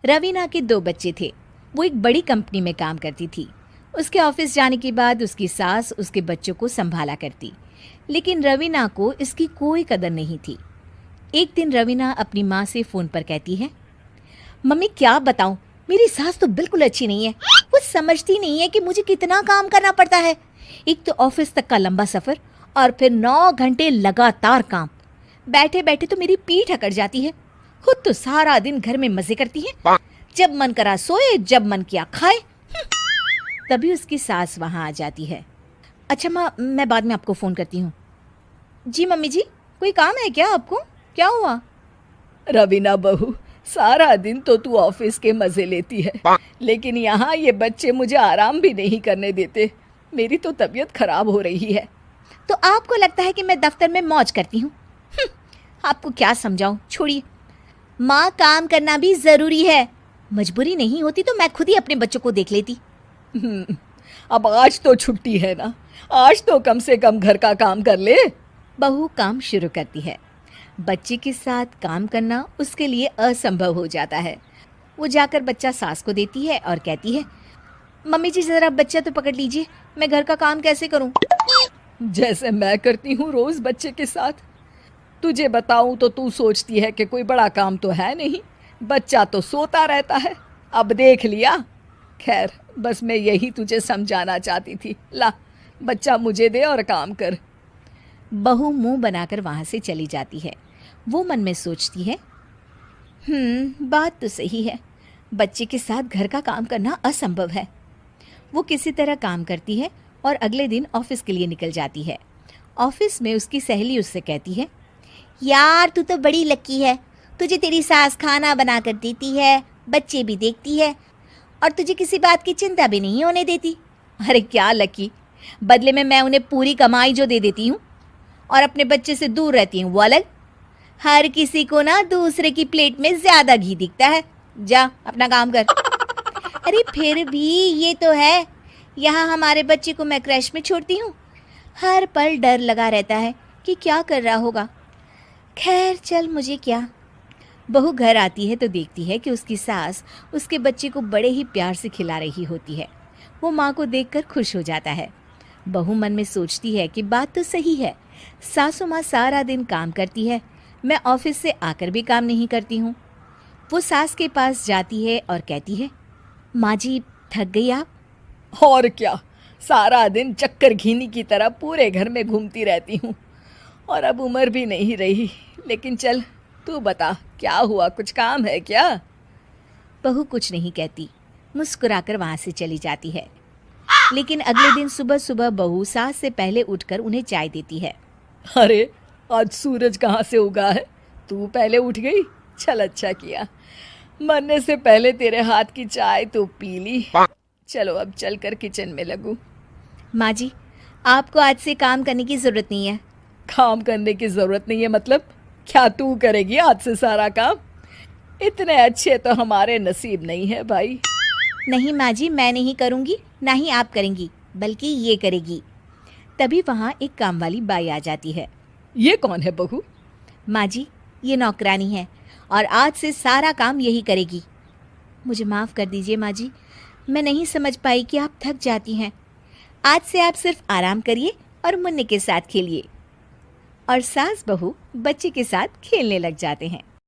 रवीना के 2 बच्चे थे। वो एक बड़ी कंपनी में काम करती थी। उसके ऑफिस जाने के बाद उसकी सास उसके बच्चों को संभाला करती, लेकिन रवीना को इसकी कोई कदर नहीं थी। एक दिन रवीना अपनी माँ से फ़ोन पर कहती है, मम्मी क्या बताऊं, मेरी सास तो बिल्कुल अच्छी नहीं है। वो समझती नहीं है कि मुझे कितना काम करना पड़ता है। एक तो ऑफिस तक का लंबा सफ़र और फिर 9 घंटे लगातार काम। बैठे बैठे तो मेरी पीठ अकड़ जाती है। खुद तो सारा दिन घर में मजे करती है, जब मन करा सोए, जब मन किया खाए। तभी उसकी सास वहाँ आ जाती है। अच्छा माँ, मैं बाद में आपको फ़ोन करती हूँ। जी मम्मी जी, कोई काम है क्या आपको? क्या हुआ? रवीना बहू, सारा दिन तो तू ऑफिस के मजे लेती है, लेकिन यहाँ ये बच्चे मुझे आराम भी नहीं करने देते। मेरी तो तबीयत खराब हो रही है। तो आपको लगता है कि मैं दफ्तर में मौज करती हूँ? आपको क्या समझाऊँ, छोड़िए। माँ, काम करना भी ज़रूरी है। मजबूरी नहीं होती तो मैं खुद ही अपने बच्चों को देख लेती। अब आज तो छुट्टी है ना, आज तो कम से कम घर का काम कर ले। बहू काम शुरू करती है। बच्चे के साथ काम करना उसके लिए असंभव हो जाता है। वो जाकर बच्चा सास को देती है और कहती है, मम्मी जी ज़रा बच्चा तो पकड़ लीजिए, मैं घर का काम कैसे करूं? जैसे मैं करती हूँ रोज बच्चे के साथ। तुझे बताऊं तो तू सोचती है कि कोई बड़ा काम तो है नहीं, बच्चा तो सोता रहता है। अब देख लिया। खैर, बस मैं यही तुझे समझाना चाहती थी। ला, बच्चा मुझे दे और काम कर। बहू मुंह बनाकर वहां से चली जाती है। वो मन में सोचती है, बात तो सही है, बच्चे के साथ घर का काम करना असंभव है। वो किसी तरह काम करती है और अगले दिन ऑफिस के लिए निकल जाती है। ऑफिस में उसकी सहेली उससे कहती है, यार तू तो बड़ी लकी है, तुझे तेरी सास खाना बना कर देती है, बच्चे भी देखती है और तुझे किसी बात की चिंता भी नहीं होने देती। अरे क्या लकी, बदले में मैं उन्हें पूरी कमाई जो दे देती हूँ और अपने बच्चे से दूर रहती हूँ वो अलग। हर किसी को ना दूसरे की प्लेट में ज़्यादा घी दिखता है। जा अपना काम कर। अरे फिर भी ये तो है, यहाँ हमारे बच्चे को मैं क्रैश में छोड़ती हूँ, हर पल डर लगा रहता है कि क्या कर रहा होगा। खैर चल, मुझे क्या। बहू घर आती है तो देखती है कि उसकी सास उसके बच्चे को बड़े ही प्यार से खिला रही होती है। वो माँ को देखकर खुश हो जाता है। बहू मन में सोचती है कि बात तो सही है, सासू माँ सारा दिन काम करती है, मैं ऑफिस से आकर भी काम नहीं करती हूँ। वो सास के पास जाती है और कहती है, माँ जी थक गई आप? और क्या, सारा दिन चक्कर घीनी की तरह पूरे घर में घूमती रहती हूँ और अब उम्र भी नहीं रही। लेकिन चल, तू बता क्या हुआ, कुछ काम है क्या? बहू कुछ नहीं कहती, मुस्कुराकर वहाँ से चली जाती है। लेकिन अगले दिन सुबह सुबह बहू सास से पहले उठकर उन्हें चाय देती है। अरे, आज सूरज कहाँ से उगा है? तू पहले उठ गई, चल अच्छा किया। मरने से पहले तेरे हाथ की चाय तो पी ली। चलो अब चलकर किचन में लगूं। माँ जी, आपको आज से काम करने की ज़रूरत नहीं है। काम करने की ज़रूरत नहीं है मतलब? क्या तू करेगी आज से सारा काम? इतने अच्छे तो हमारे नसीब नहीं है भाई। नहीं माँ जी, मैं नहीं करूँगी, ना ही आप करेंगी, बल्कि ये करेगी। तभी वहाँ एक काम वाली बाई आ जाती है। ये कौन है बहू? माँ जी, ये नौकरानी है और आज से सारा काम यही करेगी। मुझे माफ़ कर दीजिए माँ जी, मैं नहीं समझ पाई कि आप थक जाती हैं। आज से आप सिर्फ आराम करिए और मुन्ने के साथ खेलिए। और सास बहू बच्चे के साथ खेलने लग जाते हैं।